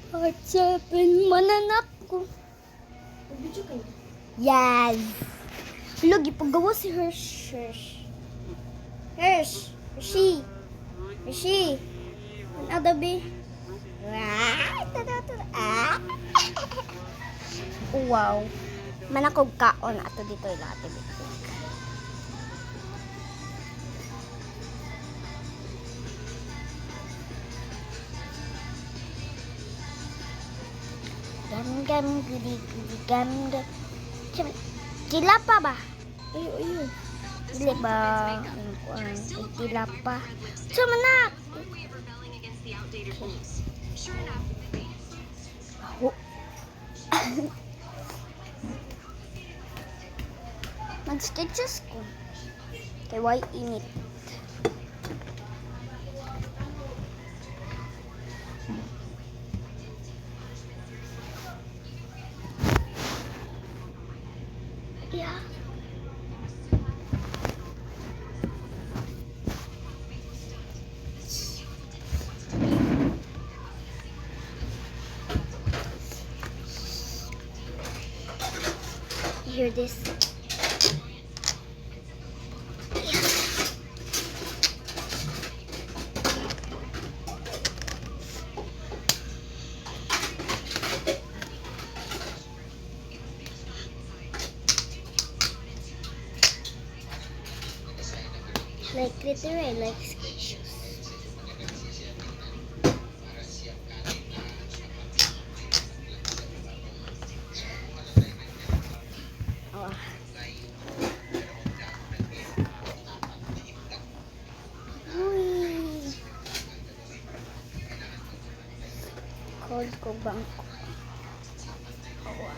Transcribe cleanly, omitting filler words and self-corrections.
Heart 7, mananak ko. Yes. Lagi paggawa si Hersh. Hersh. Hershey. Hershey. Ano be? Wow. Manakog kaon ato dito ilate bitik. Gam gudi gam gam. Tilapa ba? Ayo. Dili ba? Tilapa. Sumanak. Oh. Mag-stitches ko. Kay why init. Yeah. You hear this? Like glitter, I like sketches. Oh. Uy. Cold ko bangko. Oh.